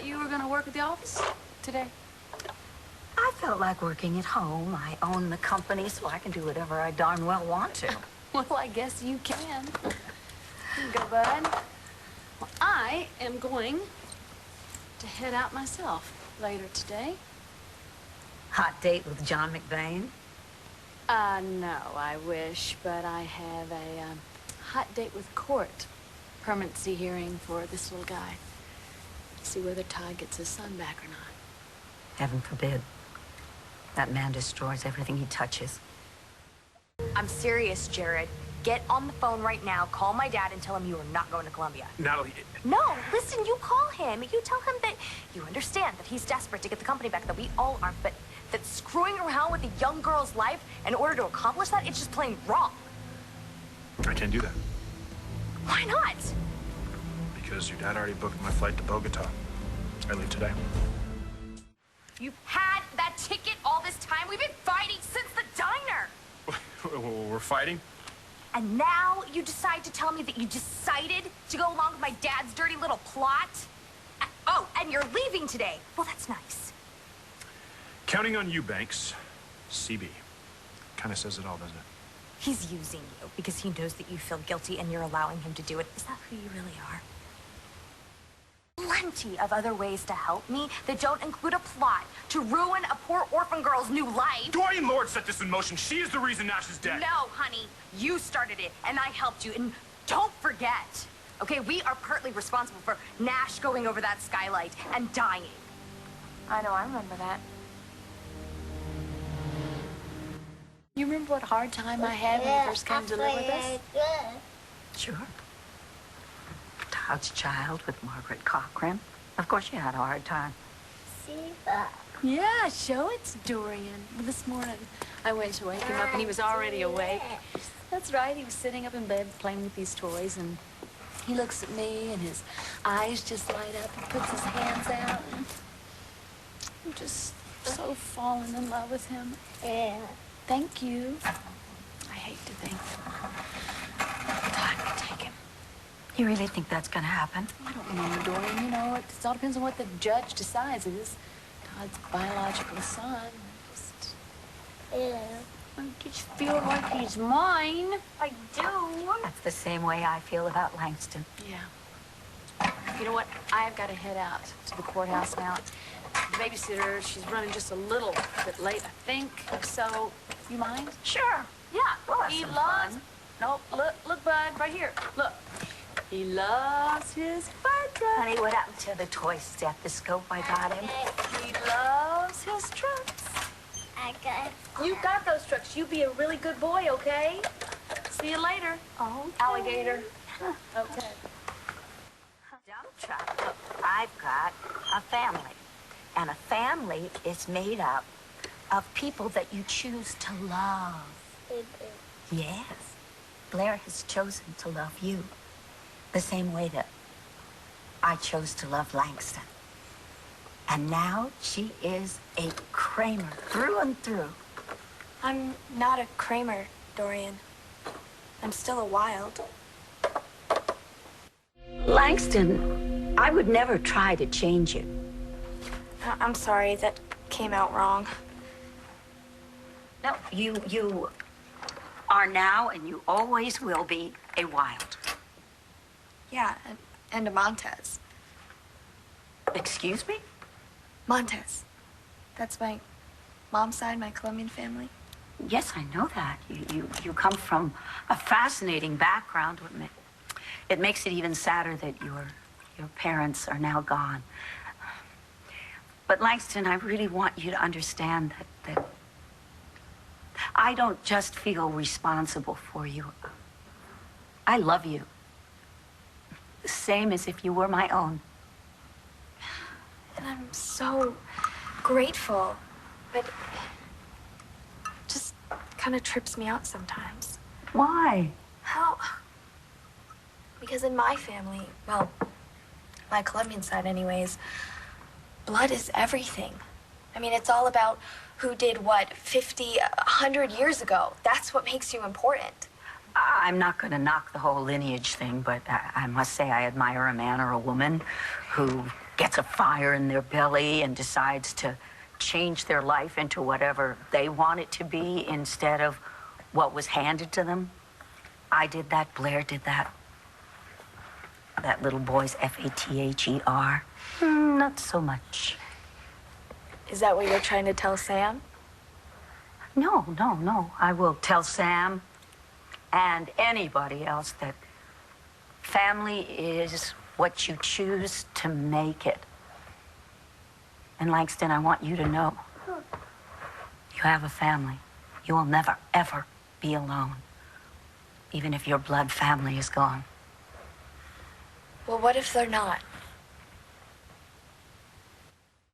thought you were going to work at the office today. I felt like working at home. I own the company, so I can do whatever I darn well want to. Well, I guess you can. Here you go, bud. Well, I am going to head out myself later today. Hot date with John McVane? No, I wish, but I have a hot date with court. Permanency hearing for this little guy. See whether Todd gets his son back or not. Heaven forbid. That man destroys everything he touches. I'm serious, Jared. Get on the phone right now, call my dad, and tell him you are not going to Colombia. Natalie... No, listen, you call him. You tell him that you understand that he's desperate to get the company back, that we all are, but that screwing around with a young girl's life in order to accomplish that, it's just plain wrong. I can't do that. Why not? Because your dad already booked my flight to Bogota. I leave today. You've had that ticket all this time. We've been fighting since the diner. We're fighting? And now you decide to tell me that you decided to go along with my dad's dirty little plot? Oh, and you're leaving today. Well, that's nice. Counting on you, Banks. CB. Kind of says it all, doesn't it? He's using you because he knows that you feel guilty and you're allowing him to do it. Is that who you really are? Plenty of other ways to help me that don't include a plot to ruin a poor orphan girl's new life. Dorian Lord set this in motion. She is the reason Nash is dead. No, honey. You started it, and I helped you. And don't forget, okay, we are partly responsible for Nash going over that skylight and dying. I know, I remember that. You remember what hard time I had when you first came to live with us? Sure. Todd's child with Margaret Cochran. Of course you had a hard time. Yeah, show it to Dorian. This morning, I went to wake him up, and he was already awake. That's right, he was sitting up in bed playing with these toys, and he looks at me, and his eyes just light up. He puts his hands out, and I'm just so fallen in love with him. Thank you. I hate to think Todd will take him. You really think that's gonna happen? I don't know, Dorian. You know, it all depends on what the judge decides. It is Todd's biological son. I just feel like he's mine. I do. That's the same way I feel about Langston. Yeah. You know what? I've got to head out to the courthouse now. The babysitter, she's running just a little bit late, I think. So, you mind? Sure. Yeah. We'll have He some loves... fun. No, look, bud, right here. Look. He loves his fire truck. Honey, what happened to the toy stethoscope I got him? He loves his trucks. You got those trucks. You be a really good boy, okay? See you later. Oh, Alligator. Okay. Dump truck. Look, I've got a family. And a family is made up of people that you choose to love. Yes. Blair has chosen to love you the same way that I chose to love Langston. And now she is a Cramer through and through. I'm not a Cramer, Dorian. I'm still a Wild. Langston, I would never try to change you. I'm sorry, that came out wrong. No, you are now and you always will be a Wild. Yeah, and a Montez. Excuse me? Montez. That's my mom's side, my Colombian family. Yes, I know that. You come from a fascinating background. It makes it even sadder that your parents are now gone. But Langston, I really want you to understand that I don't just feel responsible for you. I love you. The same as if you were my own. And I'm so grateful, but it just kind of trips me out sometimes. Why? How? Because in my family, well, my Colombian side anyways, blood is everything. I mean, it's all about who did what 50, 100 years ago. That's what makes you important. I'm not going to knock the whole lineage thing, but I must say I admire a man or a woman who gets a fire in their belly and decides to change their life into whatever they want it to be instead of what was handed to them. I did that. Blair did that. That little boy's F-A-T-H-E-R. Not so much. Is that what you're trying to tell Sam? No, no, no. I will tell Sam and anybody else that family is what you choose to make it. And Langston, I want you to know, you have a family. You will never, ever be alone, even if your blood family is gone. Well, what if they're not?